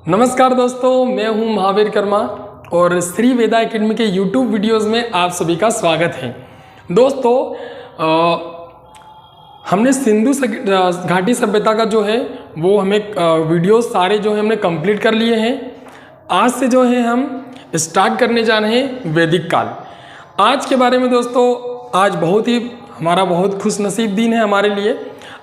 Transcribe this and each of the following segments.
नमस्कार दोस्तों, मैं हूं महावीर कर्मा और श्री वेदा एकेडमी के YouTube वीडियोस में आप सभी का स्वागत है। दोस्तों हमने सिंधु घाटी सभ्यता का जो है वो हमें वीडियोस सारे जो है हमने कंप्लीट कर लिए हैं। आज से जो है हम स्टार्ट करने जा रहे हैं वैदिक काल। आज के बारे में दोस्तों, आज बहुत ही हमारा बहुत खुशनसीब दिन है हमारे लिए।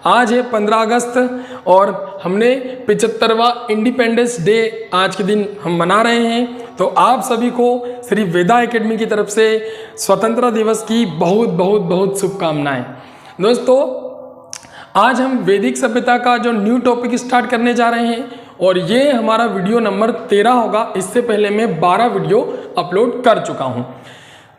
आज है 15 अगस्त और हमने 75वां इंडिपेंडेंस डे आज के दिन हम मना रहे हैं। तो आप सभी को श्री वेदा एकेडमी की तरफ से स्वतंत्रता दिवस की बहुत बहुत बहुत शुभकामनाएं। दोस्तों आज हम वैदिक सभ्यता का जो न्यू टॉपिक स्टार्ट करने जा रहे हैं और ये हमारा वीडियो नंबर 13 होगा। इससे पहले मैं 12 वीडियो अपलोड कर चुका हूँ।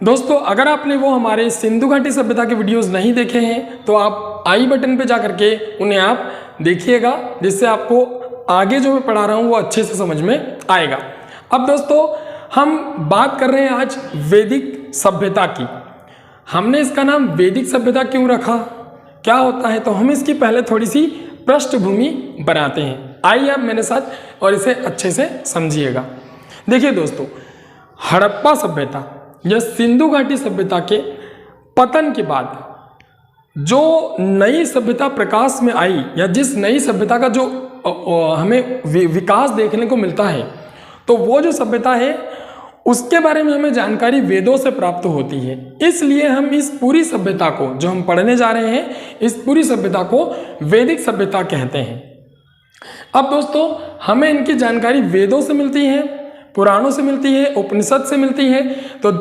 दोस्तों अगर आपने वो हमारे सिंधु घाटी सभ्यता के वीडियोस नहीं देखे हैं तो आप आई बटन पे जा करके उन्हें आप देखिएगा, जिससे आपको आगे जो मैं पढ़ा रहा हूँ वो अच्छे से समझ में आएगा। अब दोस्तों हम बात कर रहे हैं आज वैदिक सभ्यता की। हमने इसका नाम वैदिक सभ्यता क्यों रखा, क्या होता है, तो हम इसकी पहले थोड़ी सी पृष्ठभूमि बनाते हैं। आइए आप मेरे साथ और इसे अच्छे से समझिएगा। देखिए दोस्तों, हड़प्पा सभ्यता या सिंधु घाटी सभ्यता के पतन के बाद जो नई सभ्यता प्रकाश में आई या जिस नई सभ्यता का जो हमें विकास देखने को मिलता है, तो वो जो सभ्यता है उसके बारे में हमें जानकारी वेदों से प्राप्त होती है। इसलिए हम इस पूरी सभ्यता को जो हम पढ़ने जा रहे हैं, इस पूरी सभ्यता को वैदिक सभ्यता कहते हैं। अब दोस्तों हमें इनकी जानकारी वेदों से मिलती है, पुराणों से मिलती है, उपनिषद से मिलती है। तो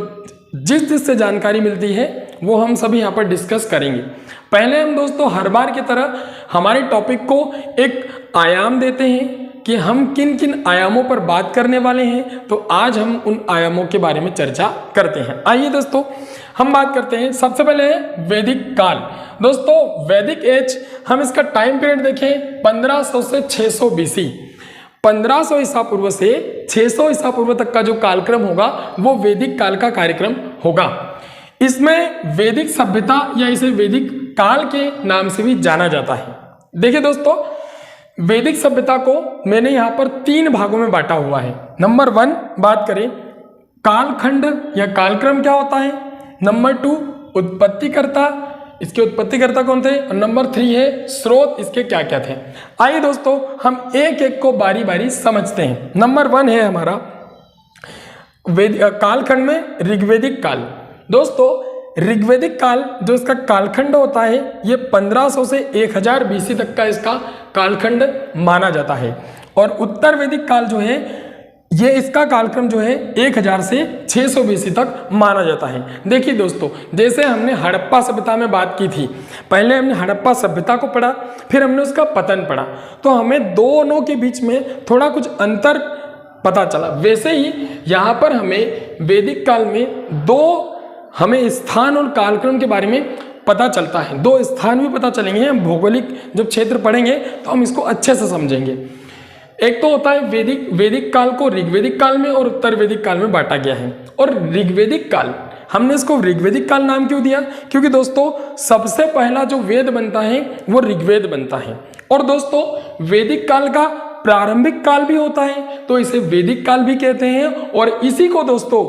जिस से जानकारी मिलती है वो हम सभी यहाँ पर डिस्कस करेंगे। पहले हम दोस्तों हर बार की तरह हमारे टॉपिक को एक आयाम देते हैं कि हम किन किन आयामों पर बात करने वाले हैं। तो आज हम उन आयामों के बारे में चर्चा करते हैं। आइए दोस्तों हम बात करते हैं। सबसे पहले है वैदिक काल। दोस्तों वैदिक एज, हम इसका टाइम पीरियड देखें 1500 से 600 BC। 1500 ईसा पूर्व से 600 ईसा पूर्व तक का जो कालक्रम होगा वो वैदिक काल का कार्यक्रम होगा। इसमें वैदिक सभ्यता या इसे वैदिक काल के नाम से भी जाना जाता है। देखिए दोस्तों, वैदिक सभ्यता को मैंने यहाँ पर 3 भागों में बांटा हुआ है। नंबर 1 बात करें कालखंड या कालक्रम क्या होता है। नंबर 2 उत्पत्तिकर्ता, इसके उत्पत्तिकर्ता कौन थे। और नंबर 3 है स्रोत, इसके क्या क्या थे। आइए दोस्तों हम एक एक को बारी बारी समझते हैं। नंबर 1 है हमारा कालखंड में ऋग्वैदिक काल। दोस्तों ऋग्वैदिक काल जो इसका कालखंड होता है ये 1500 से 1000 BC तक का इसका कालखंड माना जाता है। और उत्तर वैदिक काल जो है ये इसका कालक्रम जो है 1000 से 600 BC तक माना जाता है। देखिए दोस्तों, जैसे हमने हड़प्पा सभ्यता में बात की थी, पहले हमने हड़प्पा सभ्यता को पढ़ा, फिर हमने उसका पतन पढ़ा, तो हमें दोनों के बीच में थोड़ा कुछ अंतर पता चला। वैसे ही यहाँ पर हमें वैदिक काल में 2 हमें स्थान और कालक्रम के बारे में पता चलता है। 2 स्थान भी पता चलेंगे। हम भौगोलिक जब क्षेत्र पढ़ेंगे तो हम इसको अच्छे से समझेंगे। एक तो होता है वैदिक काल को ऋग्वैदिक काल में और उत्तर वैदिक काल में बांटा गया है। और ऋग्वैदिक काल, हमने इसको ऋग्वैदिक काल नाम क्यों दिया, क्योंकि दोस्तों सबसे पहला जो वेद बनता है वो ऋग्वेद बनता है। और दोस्तों वैदिक काल का प्रारंभिक काल भी होता है, तो इसे वैदिक काल भी कहते हैं। और इसी को दोस्तों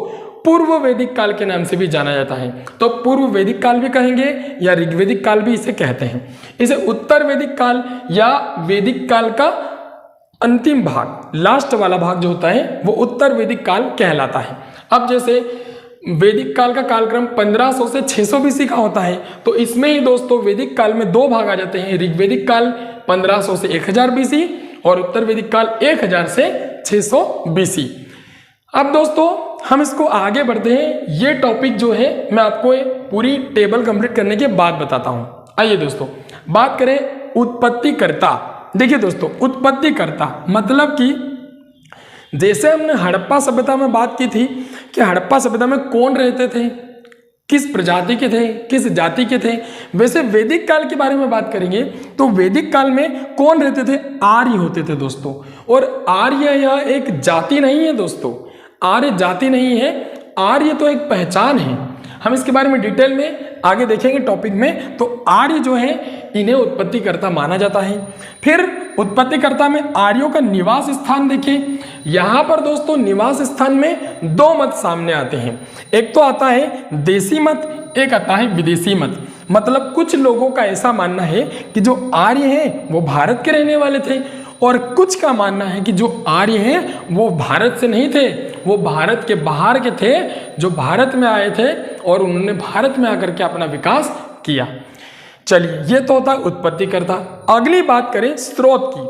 पूर्व वैदिक काल के नाम से भी जाना जाता है। तो पूर्व वैदिक काल भी कहेंगे या ऋग्वैदिक काल भी इसे कहते हैं। इसे उत्तर वैदिक काल या वैदिक काल का अंतिम भाग, लास्ट वाला भाग जो होता है वो उत्तर वैदिक काल कहलाता है। अब जैसे वैदिक काल का कालक्रम 1500 से 600 BC का होता है, तो इसमें ही दोस्तों वैदिक काल में 2 भाग आ जाते हैं। ऋग्वैदिक काल 1500 से 1000 BC और उत्तर वैदिक काल 1000 से 600 BC। अब दोस्तों हम इसको आगे बढ़ते हैं। ये टॉपिक जो है मैं आपको पूरी टेबल कंप्लीट करने के बाद बताता हूँ। आइए दोस्तों बात करें उत्पत्तिकर्ता। देखिए दोस्तों उत्पत्तिकर्ता मतलब कि जैसे हमने हड़प्पा सभ्यता में बात की थी कि हड़प्पा सभ्यता में कौन रहते थे, किस प्रजाति के थे, किस जाति के थे, वैसे वैदिक काल के बारे में बात करेंगे तो वैदिक काल में कौन रहते थे, आर्य होते थे दोस्तों। और आर्य यह एक जाति नहीं है दोस्तों, आर्य जाति नहीं है, आर्य तो एक पहचान है। हम इसके बारे में डिटेल में आगे देखेंगे टॉपिक में। तो आर्य जो है इन्हें उत्पत्तिकर्ता माना जाता है। फिर उत्पत्तिकर्ता में आर्यों का निवास स्थान देखें। यहाँ पर दोस्तों निवास स्थान में दो मत सामने आते हैं। एक तो आता है देसी मत, एक आता है विदेशी मत। मतलब कुछ लोगों का ऐसा मानना है कि जो आर्य हैं वो भारत के रहने वाले थे, और कुछ का मानना है कि जो आर्य हैं वो भारत से नहीं थे, वो भारत के बाहर के थे, जो भारत में आए थे और उन्होंने भारत में आकर के अपना विकास किया। चलिए, ये तो होता है उत्पत्तिकर्ता। अगली बात करें स्रोत की।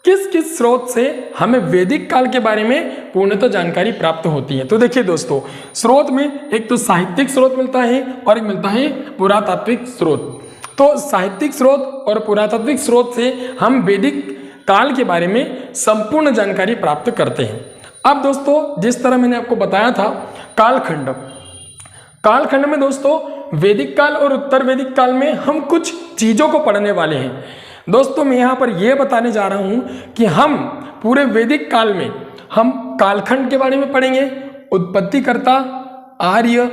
किस किस स्रोत से हमें वैदिक काल के बारे में पूर्णतः जानकारी प्राप्त होती है? तो देखिए दोस्तों, स्रोत में एक तो साहित्यिक स्रोत मिलता है और एक मिलता है पुरातात्विक स्रोत। तो साहित्यिक स्रोत और पुरातात्विक स्रोत से हम वैदिक काल के बारे में संपूर्ण जानकारी प्राप्त करते हैं। अब दोस्तों, जिस तरह मैंने आपको बताया था कालखंड, कालखंड में दोस्तों वैदिक काल और उत्तर वैदिक काल में हम कुछ चीज़ों को पढ़ने वाले हैं। दोस्तों, मैं यहाँ पर यह बताने जा रहा हूँ कि हम पूरे वैदिक काल में हम कालखंड के बारे में पढ़ेंगे, उत्पत्तिकर्ता आर्य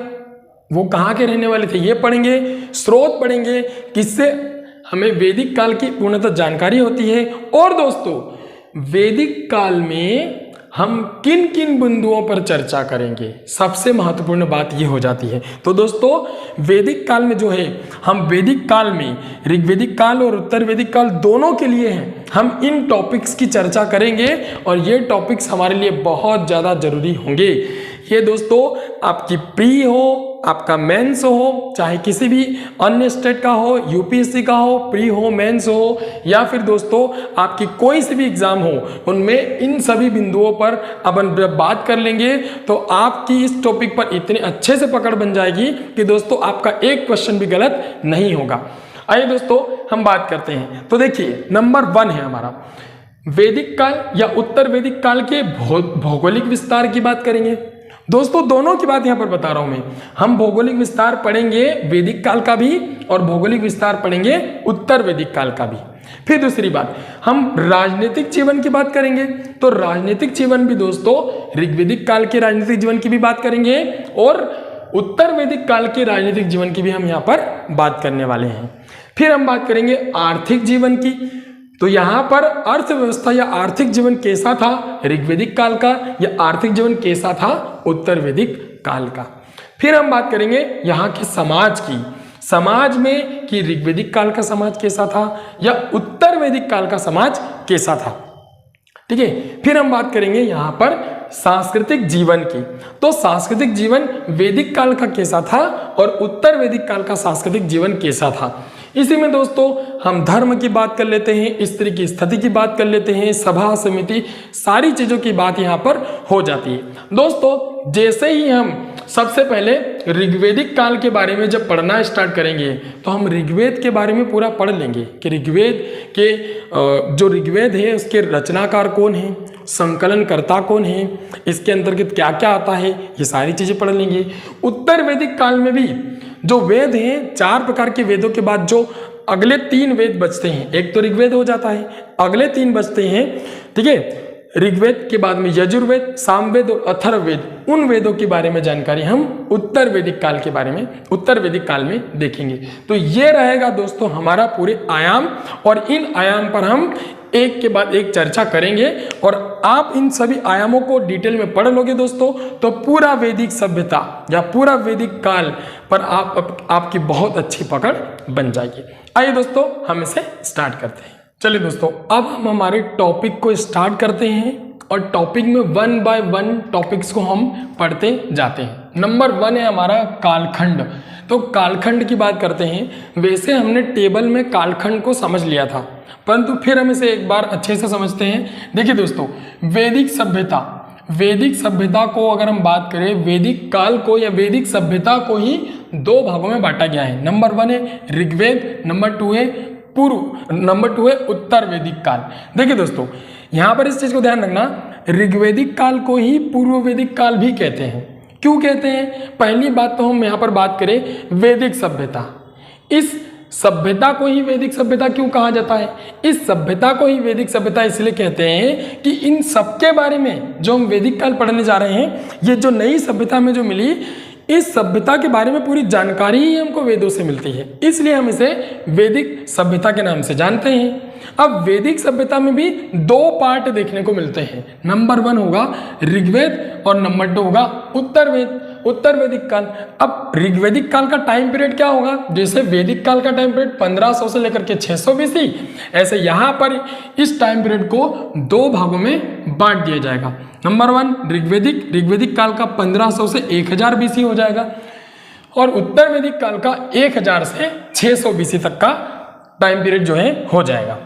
वो कहाँ के रहने वाले थे ये पढ़ेंगे, स्रोत पढ़ेंगे किससे हमें वैदिक काल की पूर्णतः जानकारी होती है, और दोस्तों वैदिक काल में हम किन किन बिंदुओं पर चर्चा करेंगे, सबसे महत्वपूर्ण बात ये हो जाती है। तो दोस्तों वैदिक काल में जो है, हम वैदिक काल में ऋग्वैदिक काल और उत्तर वैदिक काल दोनों के लिए हैं, हम इन टॉपिक्स की चर्चा करेंगे और ये टॉपिक्स हमारे लिए बहुत ज़्यादा जरूरी होंगे। ये दोस्तों आपकी प्री हो, आपका मेंस हो, चाहे किसी भी अन्य स्टेट का हो, यूपीएससी का हो, प्री हो, मेंस हो, या फिर दोस्तों आपकी कोई से भी एग्जाम हो, उनमें इन सभी बिंदुओं पर अपन बात कर लेंगे तो आपकी इस टॉपिक पर इतने अच्छे से पकड़ बन जाएगी कि दोस्तों आपका एक क्वेश्चन भी गलत नहीं होगा। आइए दोस्तों हम बात करते हैं। तो देखिए, नंबर 1 है हमारा वैदिक काल या उत्तर वैदिक काल के भौगोलिक विस्तार की बात करेंगे। दोस्तों दोनों की बात यहाँ पर बता रहा हूं मैं, हम भौगोलिक विस्तार पढ़ेंगे वैदिक काल का भी और भौगोलिक विस्तार पढ़ेंगे उत्तर वैदिक काल का भी। फिर दूसरी बात, हम राजनीतिक जीवन की बात करेंगे। तो राजनीतिक जीवन भी दोस्तों ऋग्वैदिक काल के राजनीतिक जीवन की भी बात करेंगे और उत्तर वैदिक काल के राजनीतिक जीवन की भी हम यहाँ पर बात करने वाले हैं। फिर हम बात करेंगे आर्थिक जीवन की। तो यहाँ पर अर्थव्यवस्था या आर्थिक जीवन कैसा था ऋग्वैदिक काल का, या आर्थिक जीवन कैसा था उत्तर वैदिक काल का। फिर हम बात करेंगे यहाँ के समाज की, समाज में कि ऋग्वैदिक काल का समाज कैसा था या उत्तर वैदिक काल का समाज कैसा था। ठीक है, फिर हम बात करेंगे यहाँ पर सांस्कृतिक जीवन की। तो सांस्कृतिक जीवन वैदिक काल का कैसा था और उत्तर वैदिक काल का सांस्कृतिक जीवन कैसा था। इसी में दोस्तों हम धर्म की बात कर लेते हैं, स्त्री की स्थिति की बात कर लेते हैं, सभा समिति, सारी चीज़ों की बात यहाँ पर हो जाती है। दोस्तों जैसे ही हम सबसे पहले ऋग्वैदिक काल के बारे में जब पढ़ना स्टार्ट करेंगे तो हम ऋग्वेद के बारे में पूरा पढ़ लेंगे कि ऋग्वेद के जो ऋग्वेद है उसके रचनाकार कौन है, संकलनकर्ता कौन है, इसके अंतर्गत क्या क्या आता है, ये सारी चीज़ें पढ़ लेंगे। उत्तर वैदिक काल में भी जो वेद हैं, 4 प्रकार के वेदों के बाद जो अगले 3 वेद बचते हैं, एक तो ऋग्वेद हो जाता है, अगले 3 बचते हैं। ठीक है, ऋग्वेद के बाद में यजुर्वेद, सामवेद और अथर्ववेद, उन वेदों के बारे में जानकारी हम उत्तर वैदिक काल के बारे में उत्तर वैदिक काल में देखेंगे। तो ये रहेगा दोस्तों हमारा पूरे आयाम, और इन आयाम पर हम एक के बाद एक चर्चा करेंगे और आप इन सभी आयामों को डिटेल में पढ़ लोगे दोस्तों तो पूरा वैदिक सभ्यता या पूरा वैदिक काल पर आपकी बहुत अच्छी पकड़ बन जाएगी। आइए दोस्तों हम इसे स्टार्ट करते हैं। चलिए दोस्तों, अब हम हमारे टॉपिक को स्टार्ट करते हैं और टॉपिक में 1 बाय 1 टॉपिक्स को हम पढ़ते जाते हैं। नंबर 1 है हमारा कालखंड। तो कालखंड की बात करते हैं। वैसे हमने टेबल में कालखंड को समझ लिया था, परंतु फिर हम इसे एक बार अच्छे से समझते हैं। देखिए दोस्तों, वैदिक सभ्यता को अगर हम बात करें, वैदिक काल को या वैदिक सभ्यता को ही 2 भागों में बांटा गया है। नंबर 1 है ऋग्वेद, नंबर 2 है नंबर 2 है उत्तर वैदिक काल। देखिए दोस्तों, यहाँ पर इस चीज को ध्यान रखना, ऋग्वैदिक काल को ही पूर्व वैदिक काल भी कहते हैं। क्यों कहते हैं? पहली बात तो हम यहाँ पर बात करें वैदिक सभ्यता, इस सभ्यता को ही वैदिक सभ्यता क्यों कहा जाता है? इस सभ्यता को ही वैदिक सभ्यता इसलिए कहते हैं कि इन सब के बारे में जो हम वैदिक काल पढ़ने जा रहे हैं, ये जो नई सभ्यता में जो मिली, इस सभ्यता के बारे में पूरी जानकारी ही हमको वेदों से मिलती है, इसलिए हम इसे वैदिक सभ्यता के नाम से जानते हैं। अब वैदिक सभ्यता में भी 2 पार्ट देखने को मिलते हैं। नंबर 1 होगा ऋग्वेद और नंबर 2 होगा उत्तर वैदिक काल। अब ऋग्वैदिक काल का टाइम पीरियड क्या होगा? जैसे वैदिक काल का टाइम पीरियड 1500 से लेकर के 600 BC, ऐसे यहाँ पर इस टाइम पीरियड को 2 भागों में बांट दिया जाएगा। नंबर 1 ऋग्वैदिक काल का 1500 से 1000 BC हो जाएगा, और उत्तर वैदिक काल का 1000 से 600 BC तक का टाइम पीरियड जो है हो जाएगा।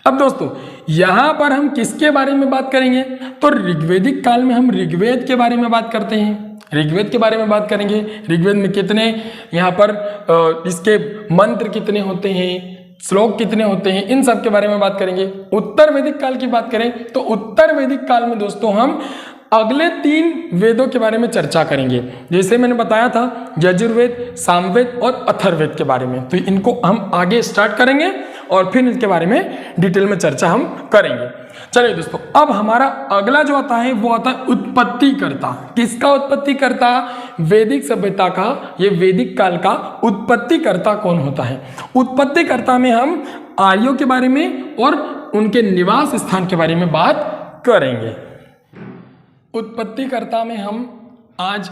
अब दोस्तों यहाँ पर हम किसके बारे में बात करेंगे? तो ऋग्वैदिक काल में हम ऋग्वेद के बारे में बात करते हैं। ऋग्वेद के बारे में बात करेंगे। ऋग्वेद में कितने यहाँ पर इसके मंत्र कितने होते हैं, श्लोक कितने होते हैं, इन सब के बारे में बात करेंगे। उत्तर वैदिक काल की बात करें तो उत्तर वैदिक काल में दोस्तों हम अगले 3 वेदों के बारे में चर्चा करेंगे। जैसे मैंने बताया था यजुर्वेद, सामवेद और अथर्ववेद के बारे में, तो इनको हम आगे स्टार्ट करेंगे और फिर इनके बारे में डिटेल में चर्चा हम करेंगे। चलिए दोस्तों, अब हमारा अगला जो आता है वो आता है उत्पत्तिकर्ता। किसका उत्पत्तिकर्ता? वैदिक सभ्यता का, ये वैदिक काल का उत्पत्तिकर्ता कौन होता है? उत्पत्तिकर्ता में हम आर्यों के बारे में और उनके निवास स्थान के बारे में बात करेंगे। उत्पत्तिकर्ता में हम आज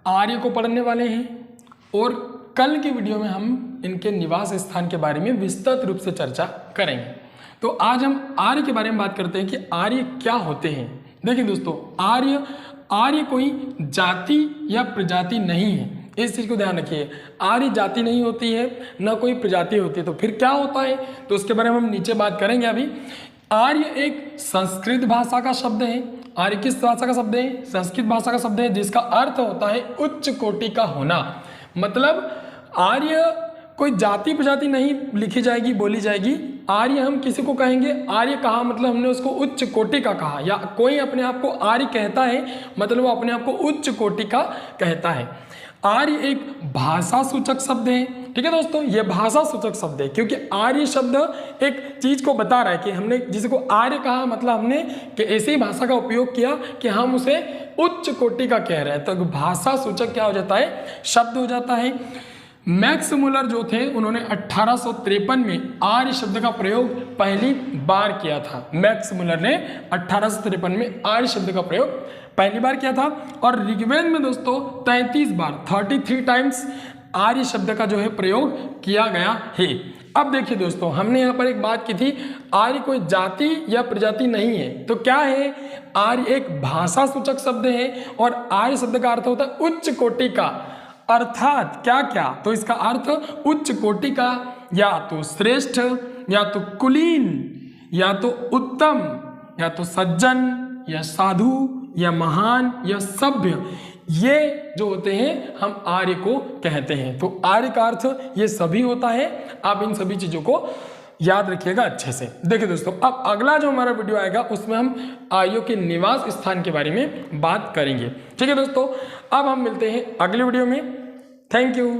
आर्य को पढ़ने वाले हैं और कल की वीडियो में हम इनके निवास स्थान के बारे में विस्तृत रूप से चर्चा करेंगे। तो आज हम आर्य के बारे में बात करते हैं कि आर्य क्या होते हैं। देखिए दोस्तों, आर्य कोई जाति या प्रजाति नहीं है, इस चीज़ को ध्यान रखिए। आर्य जाति नहीं होती है, न कोई प्रजाति होती है, तो फिर क्या होता है तो उसके बारे में हम नीचे बात करेंगे। अभी आर्य एक संस्कृत भाषा का शब्द है। आर्य किस भाषा का शब्द है? संस्कृत भाषा का शब्द है, जिसका अर्थ होता है उच्च कोटि का होना। मतलब आर्य कोई जाति प्रजाति नहीं लिखी जाएगी, बोली जाएगी। आर्य हम किसी को कहेंगे आर्य कहा मतलब हमने उसको उच्च कोटि का कहा, या कोई अपने आप को आर्य कहता है मतलब वो अपने आप को उच्च कोटि का कहता है। आर्य एक भाषा सूचक शब्द है। ठीक है दोस्तों, ये भाषा सूचक शब्द है क्योंकि आर्य शब्द एक चीज को बता रहा है कि हमने जिसको आर्य कहा मतलब हमने कि ऐसी भाषा का उपयोग किया कि हम उसे उच्च कोटि का कह रहे हैं। तो भाषा सूचक क्या हो जाता है? शब्द हो जाता है। मैक्स मुलर जो थे उन्होंने 1853 में आर्य शब्द का प्रयोग पहली बार किया था। मैक्स मुलर ने 1853 में आर्य शब्द का प्रयोग पहली बार किया था। और ऋग्वेद में दोस्तों 33 बार 33 टाइम्स आर्य शब्द का जो है प्रयोग किया गया है। अब देखिए दोस्तों, हमने यहाँ पर एक बात की थी, आर्य कोई जाति या प्रजाति नहीं है। तो क्या है? आर्य एक भाषा सूचक शब्द है और आर्य शब्द का अर्थ होता है उच्च कोटि का। अर्थात क्या क्या? तो इसका अर्थ उच्च कोटि का, या तो श्रेष्ठ, या तो कुलीन, या तो उत्तम, या तो सज्जन, या साधु, या महान, या सभ्य, ये जो होते हैं हम आर्य को कहते हैं। तो आर्य का अर्थ ये सभी होता है। आप इन सभी चीजों को याद रखिएगा अच्छे से। देखिए दोस्तों, अब अगला जो हमारा वीडियो आएगा उसमें हम आर्यों के निवास स्थान के बारे में बात करेंगे। ठीक है दोस्तों, अब हम मिलते हैं अगले वीडियो में। Thank you.